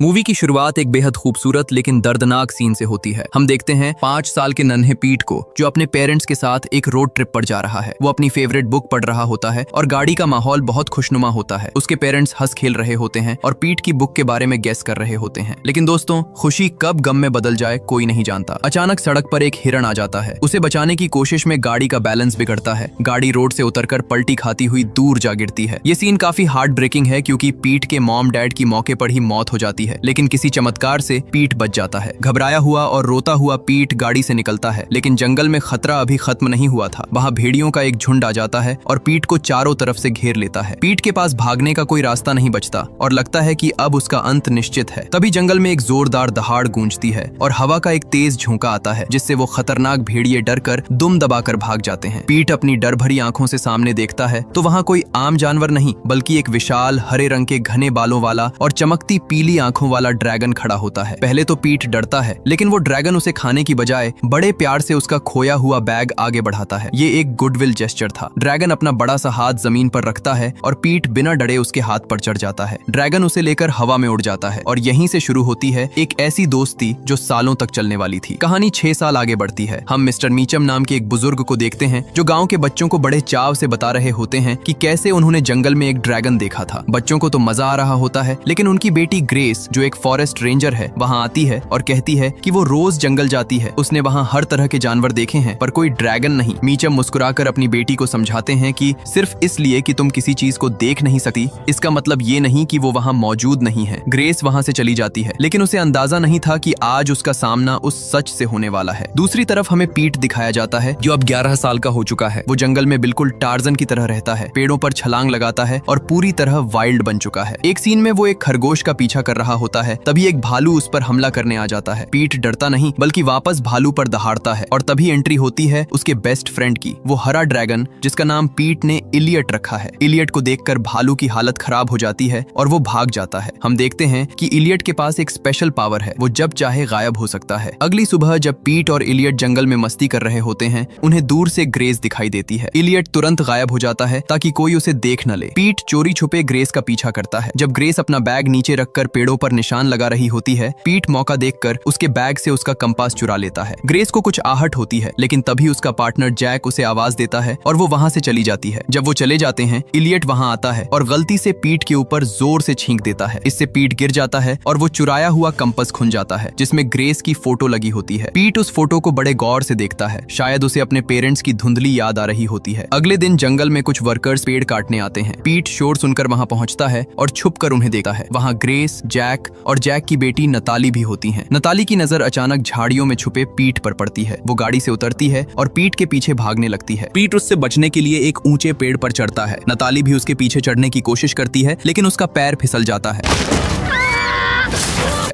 Movie की शुरुआत एक बेहद खूबसूरत लेकिन दर्दनाक सीन से होती है। हम देखते हैं 5 साल के नन्हे पीट को, जो अपने पेरेंट्स के साथ एक रोड ट्रिप पर जा रहा है। वो अपनी फेवरेट बुक पढ़ रहा होता है और गाड़ी का माहौल बहुत खुशनुमा होता है। उसके पेरेंट्स हंस खेल रहे होते हैं और पीट की बुक के बारे में गेस कर रहे होते हैं। लेकिन दोस्तों, खुशी कब गम में बदल जाए कोई नहीं जानता। अचानक सड़क पर एक हिरण आ जाता है। उसे बचाने की कोशिश में गाड़ी का बैलेंस बिगड़ता है। गाड़ी रोड से उतरकर पलटी खाती हुई दूर जा गिरती है। ये सीन काफी हार्ट ब्रेकिंग है, क्योंकि पीट के मॉम डैड की मौके पर ही मौत हो जाती है। लेकिन किसी चमत्कार से पीट बच जाता है। घबराया हुआ और रोता हुआ पीट गाड़ी से निकलता है, लेकिन जंगल में खतरा अभी खत्म नहीं हुआ था। वहां भेड़ियों का एक झुंड आ जाता है और पीट को चारों तरफ से घेर लेता है। पीट के पास भागने का कोई रास्ता नहीं बचता और लगता है कि अब उसका अंत निश्चित है। तभी जंगल में एक जोरदार दहाड़ गूंजती है और हवा का एक तेज झोंका आता है, जिससे वो खतरनाक भेड़िए डरकर दुम दबाकर भाग जाते हैं। पीट अपनी डर भरी आंखों से सामने देखता है तो वहां कोई आम जानवर नहीं, बल्कि एक विशाल हरे रंग के घने बालों वाला और चमकती पीली आंखों वाला ड्रैगन खड़ा होता है। पहले तो पीट डरता है, लेकिन वो ड्रैगन उसे खाने की बजाय बड़े प्यार से उसका खोया हुआ बैग आगे बढ़ाता है। ये एक गुडविल जेस्चर था। ड्रैगन अपना बड़ा सा हाथ जमीन पर रखता है और पीट बिना डरे उसके हाथ पर चढ़ जाता है। ड्रैगन उसे लेकर हवा में उड़ जाता है और यहीं से शुरू होती है एक ऐसी दोस्ती जो सालों तक चलने वाली थी। कहानी 6 साल आगे बढ़ती है। हम मिस्टर मीचम नाम के एक बुजुर्ग को देखते हैं, जो गाँव के बच्चों को बड़े चाव से बता रहे होते हैं कि कैसे उन्होंने जंगल में एक ड्रैगन देखा था। बच्चों को तो मजा आ रहा होता है, लेकिन उनकी बेटी ग्रेस, जो एक फॉरेस्ट रेंजर है, वहां आती है और कहती है कि वो रोज जंगल जाती है। उसने वहां हर तरह के जानवर देखे हैं, पर कोई ड्रैगन नहीं। मीचम मुस्कुराकर अपनी बेटी को समझाते हैं कि सिर्फ इसलिए कि तुम किसी चीज को देख नहीं सकती, इसका मतलब ये नहीं कि वो वहां मौजूद नहीं है। ग्रेस वहां से चली जाती है, लेकिन उसे अंदाजा नहीं था कि आज उसका सामना उस सच से होने वाला है। दूसरी तरफ हमें पीट दिखाया जाता है, जो अब 11 साल का हो चुका है। वो जंगल में बिल्कुल टार्जन की तरह रहता है, पेड़ों पर छलांग लगाता है और पूरी तरह वाइल्ड बन चुका है। एक सीन में वो एक खरगोश का पीछा कर रहा होता है, तभी एक भालू उस पर हमला करने आ जाता है। पीट डरता नहीं, बल्कि वापस भालू पर दहाड़ता है और तभी एंट्री होती है उसके बेस्ट फ्रेंड की, वो हरा ड्रैगन, जिसका नाम पीट ने इलियट रखा है। इलियट को देखकर भालू की हालत खराब हो जाती है और वो भाग जाता है। हम देखते हैं कि इलियट के पास एक स्पेशल पावर है, वो जब चाहे गायब हो सकता है। अगली सुबह जब पीट और इलियट जंगल में मस्ती कर रहे होते हैं, उन्हें दूर से ग्रेस दिखाई देती है। इलियट तुरंत गायब हो जाता है ताकि कोई उसे देख न ले। पीट चोरी छुपे ग्रेस का पीछा करता है। जब ग्रेस अपना बैग नीचे रखकर पेड़ों पर निशान लगा रही होती है, पीट मौका देखकर उसके बैग से उसका कंपास चुरा लेता है। ग्रेस को कुछ आहट होती है, लेकिन तभी उसका पार्टनर जैक उसे आवाज देता है और वो वहां से चली जाती है। जब वो चले जाते हैं, इलियट वहां आता है और गलती से पीट के ऊपर जोर से छींक देता है। इससे पीट गिर जाता है और वो चुराया हुआ कंपास खुन जाता है, जिसमें ग्रेस की फोटो लगी होती है। पीट उस फोटो को बड़े गौर से देखता है। शायद उसे अपने पेरेंट्स की धुंधली याद आ रही होती है। अगले दिन जंगल में कुछ वर्कर्स पेड़ काटने आते हैं। पीट शोर सुनकर वहां पहुंचता है और छुप कर उन्हें देखता है। वहां ग्रेस, जैक और जैक की बेटी नताली भी होती है। नताली की नजर अचानक झाड़ियों में छुपे पीट पर पड़ती है। वो गाड़ी से उतरती है और पीट के पीछे भागने लगती है। पीट उससे बचने के लिए एक ऊंचे पेड़ पर चढ़ता है। नताली भी उसके पीछे चढ़ने की कोशिश करती है, लेकिन उसका पैर फिसल जाता है।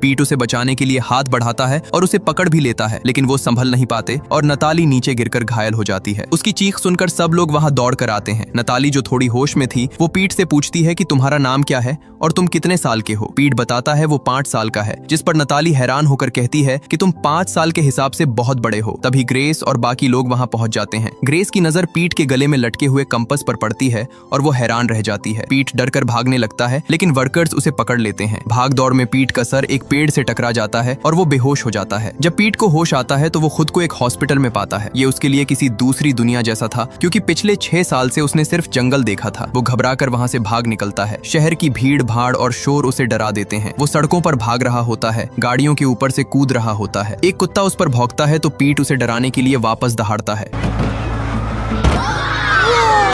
पीट उसे बचाने के लिए हाथ बढ़ाता है और उसे पकड़ भी लेता है, लेकिन वो संभल नहीं पाते और नताली नीचे गिरकर घायल हो जाती है। उसकी चीख सुनकर सब लोग वहां दौड़कर आते हैं। नताली, जो थोड़ी होश में थी, वो पीट से पूछती है कि तुम्हारा नाम क्या है और तुम कितने साल के हो। पीट बताता है वो 5 साल का है, जिस पर नताली हैरान होकर कहती है कि तुम 5 साल के हिसाब से बहुत बड़े हो। तभी ग्रेस और बाकी लोग वहां पहुंच जाते हैं। ग्रेस की नजर पीट के गले में लटके हुए कंपास पर पड़ती है और वो हैरान रह जाती है। पीट डरकर भागने लगता है, लेकिन वर्कर्स उसे पकड़ लेते हैं। भाग दौड़ में पीट का सर एक पेड़ से टकरा जाता है और वो बेहोश हो जाता है। जब पीट को होश आता है तो वो खुद को एक हॉस्पिटल में पाता है। ये उसके लिए किसी दूसरी दुनिया जैसा था, क्योंकि पिछले 6 साल से उसने सिर्फ जंगल देखा था। वो घबराकर वहां से भाग निकलता है। शहर की भीड़ भाड़ और शोर उसे डरा देते हैं। वो सड़कों पर भाग रहा होता है, गाड़ियों के ऊपर से कूद रहा होता है। एक कुत्ता उस पर भौंकता है तो पीट उसे डराने के लिए वापस दहाड़ता है।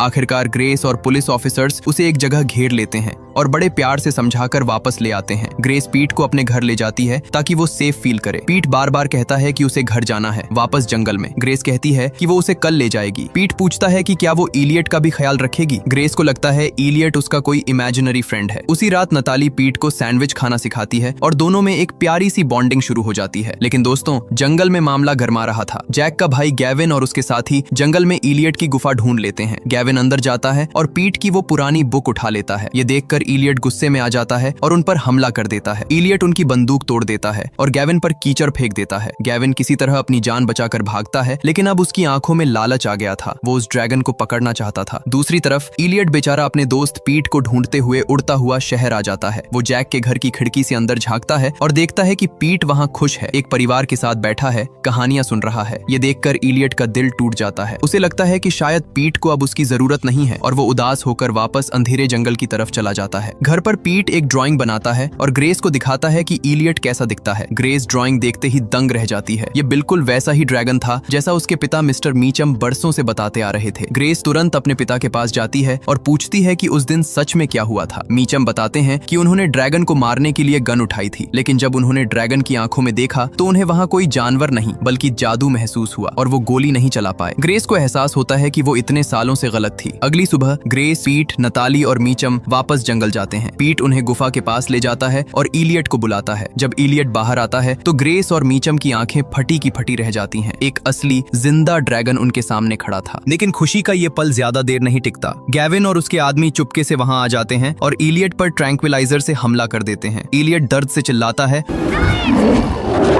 आखिरकार ग्रेस और पुलिस ऑफिसर्स उसे एक जगह घेर लेते हैं और बड़े प्यार से समझाकर वापस ले आते हैं। ग्रेस पीट को अपने घर ले जाती है ताकि वो सेफ फील करे। पीट बार बार कहता है कि उसे घर जाना है, वापस जंगल में। ग्रेस कहती है कि वो उसे कल ले जाएगी। पीट पूछता है कि क्या वो इलियट का भी ख्याल रखेगी। ग्रेस को लगता है इलियट उसका कोई इमेजिनरी फ्रेंड है। उसी रात नताली पीट को सैंडविच खाना सिखाती है और दोनों में एक प्यारी सी बॉन्डिंग शुरू हो जाती है। लेकिन दोस्तों, जंगल में मामला गरमा रहा था। जैक का भाई गैविन और उसके साथी जंगल में इलियट की गुफा ढूंढ लेते हैं। गैविन गैविन अंदर जाता है और पीट की वो पुरानी बुक उठा लेता है। ये देखकर इलियट गुस्से में आ जाता है और उन पर हमला कर देता है। इलियट उनकी बंदूक तोड़ देता है और गैविन पर कीचड़ फेंक देता है। गैविन किसी तरह अपनी जान बचाकर भागता है, लेकिन अब उसकी आंखों में लालच आ गया था। वो उस ड्रैगन को पकड़ना चाहता था। दूसरी तरफ इलियट बेचारा अपने दोस्त पीट को ढूंढते हुए उड़ता हुआ शहर आ जाता है। वो जैक के घर की खिड़की से अंदर झांकता है और देखता है कि पीट वहां खुश है, एक परिवार के साथ बैठा है, कहानियां सुन रहा है। ये देखकर इलियट का दिल टूट जाता है। उसे लगता है कि शायद पीट को अब उसकी जरूरत नहीं है और वो उदास होकर वापस अंधेरे जंगल की तरफ चला जाता है। घर पर पीट एक ड्राइंग बनाता है और ग्रेस को दिखाता है कि इलियट कैसा दिखता है। ग्रेस ड्राइंग देखते ही दंग रह जाती है। ये बिल्कुल वैसा ही ड्रैगन था जैसा उसके पिता मिस्टर मीचम बरसों से बताते आ रहे थे। ग्रेस तुरंत अपने पिता के पास जाती है और पूछती है कि उस दिन सच में क्या हुआ था। मीचम बताते हैं कि उन्होंने ड्रैगन को मारने के लिए गन उठाई थी, लेकिन जब उन्होंने ड्रैगन की आंखों में देखा तो उन्हें वहां कोई जानवर नहीं बल्कि जादू महसूस हुआ और वो गोली नहीं चला पाए। ग्रेस को एहसास होता है कि वो इतने सालों से गलत थी। अगली सुबह ग्रेस, पीट, नताली और मीचम वापस जंगल जाते हैं। पीट उन्हें गुफा के पास ले जाता है और इलियट को बुलाता है। जब इलियट बाहर आता है तो ग्रेस और मीचम की आंखें फटी की फटी रह जाती हैं। एक असली जिंदा ड्रैगन उनके सामने खड़ा था। लेकिन खुशी का ये पल ज्यादा देर नहीं टिकता। गैविन और उसके आदमी चुपके से वहां आ जाते हैं और इलियट पर ट्रैंक्विलाइजर से हमला कर देते हैं। इलियट दर्द से चिल्लाता है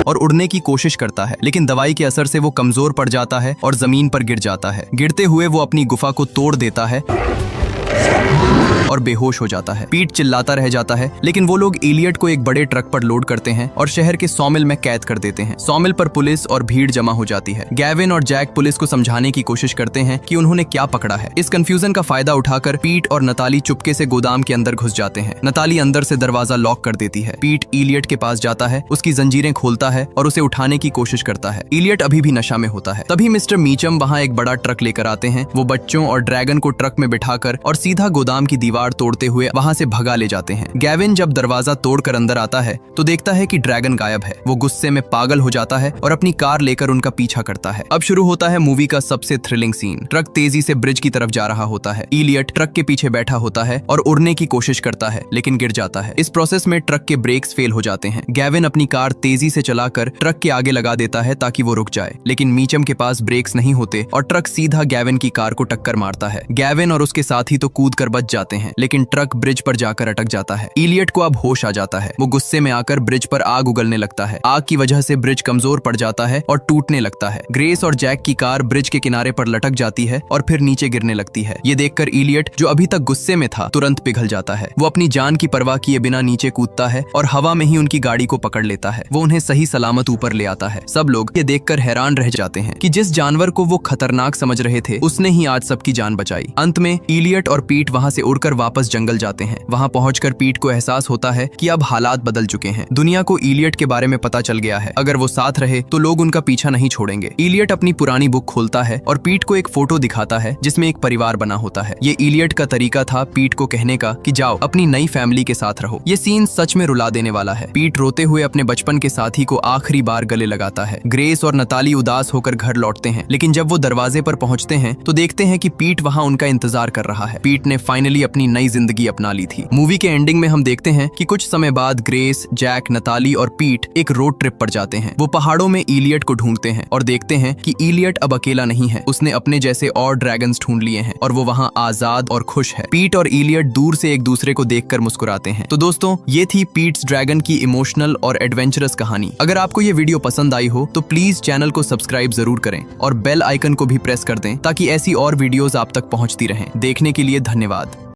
और उड़ने की कोशिश करता है, लेकिन दवाई के असर से वो कमजोर पड़ जाता है और जमीन पर गिर जाता है। गिरते हुए वो अपनी गुफा को तोड़ देता है और बेहोश हो जाता है। पीट चिल्लाता रह जाता है, लेकिन वो लोग इलियट को एक बड़े ट्रक पर लोड करते हैं और शहर के सॉमिल में कैद कर देते हैं। सॉमिल पर पुलिस और भीड़ जमा हो जाती है। गैविन और जैक पुलिस को समझाने की कोशिश करते हैं कि उन्होंने क्या पकड़ा है। इस कंफ्यूजन का फायदा उठाकर पीट और नताली चुपके से गोदाम के अंदर घुस जाते हैं। नताली अंदर से दरवाजा लॉक कर देती है। पीट इलियट के पास जाता है, उसकी जंजीरें खोलता है और उसे उठाने की कोशिश करता है। इलियट अभी भी नशा में होता है। तभी मिस्टर मीचम वहां एक बड़ा ट्रक लेकर आते हैं। वो बच्चों और ड्रैगन को ट्रक में बिठाकर और सीधा गोदाम की दीवार तोड़ते हुए वहां से भगा ले जाते हैं। गैविन जब दरवाजा तोड़कर अंदर आता है तो देखता है कि ड्रैगन गायब है। वो गुस्से में पागल हो जाता है और अपनी कार लेकर उनका पीछा करता है। अब शुरू होता है मूवी का सबसे थ्रिलिंग सीन। ट्रक तेजी से ब्रिज की तरफ जा रहा होता है। इलियट ट्रक के पीछे बैठा होता है और उड़ने की कोशिश करता है, लेकिन गिर जाता है। इस प्रोसेस में ट्रक के ब्रेक्स फेल हो जाते हैं। गैविन अपनी कार तेजी से चलाकर ट्रक के आगे लगा देता है ताकि वो रुक जाए, लेकिन मीचम के पास ब्रेक्स नहीं होते और ट्रक सीधा गैविन की कार को टक्कर मारता है। गैविन और उसके साथी तो कूद कर बच जाते हैं, लेकिन ट्रक ब्रिज पर जाकर अटक जाता है। इलियट को अब होश आ जाता है। वो गुस्से में आकर ब्रिज पर आग उगलने लगता है। आग की वजह से ब्रिज कमजोर पड़ जाता है और टूटने लगता है। ग्रेस और जैक की कार ब्रिज के किनारे पर लटक जाती है और फिर नीचे गिरने लगती है। ये देखकर इलियट, जो अभी तक गुस्से में था, तुरंत पिघल जाता है। वो अपनी जान की परवाह किए बिना नीचे कूदता है और हवा में ही उनकी गाड़ी को पकड़ लेता है। वो उन्हें सही सलामत ऊपर ले आता है। सब लोग ये देखकर हैरान रह जाते हैं कि जिस जानवर को वो खतरनाक समझ रहे थे, उसने ही आज सबकी जान बचाई। अंत में इलियट और पीट वहां से उड़कर वापस जंगल जाते हैं। वहां पहुंचकर पीट को एहसास होता है कि अब हालात बदल चुके हैं। दुनिया को इलियट के बारे में पता चल गया है। अगर वो साथ रहे तो लोग उनका पीछा नहीं छोड़ेंगे। इलियट अपनी पुरानी बुक खोलता है और पीट को एक फोटो दिखाता है जिसमें एक परिवार बना होता है। ये इलियट का तरीका था पीट को कहने का कि जाओ अपनी नई फैमिली के साथ रहो। ये सीन सच में रुला देने वाला है। पीट रोते हुए अपने बचपन के साथी को आखिरी बार गले लगाता है। ग्रेस और नताली उदास होकर घर लौटते हैं, लेकिन जब वो दरवाजे पर पहुंचते हैं तो देखते हैं कि पीट वहां उनका इंतजार कर रहा है। पीट ने फाइनली अपनी नई जिंदगी अपना ली थी। मूवी के एंडिंग में हम देखते हैं कि कुछ समय बाद ग्रेस, जैक, नताली और पीट एक रोड ट्रिप पर जाते हैं। वो पहाड़ों में इलियट को ढूंढते हैं और देखते हैं कि इलियट अब अकेला नहीं है। उसने अपने जैसे और ड्रैगन्स ढूंढ लिए हैं और वो वहां आजाद और खुश है। पीट और इलियट दूर से एक दूसरे को देखकर मुस्कुराते हैं। तो दोस्तों, ये थी पीट्स ड्रैगन की इमोशनल और एडवेंचरस कहानी। अगर आपको ये वीडियो पसंद आई हो तो प्लीज चैनल को सब्सक्राइब जरूर करें और बेल आइकन को भी प्रेस कर दें ताकि ऐसी और वीडियोस आप तक पहुंचती रहें। देखने के लिए धन्यवाद।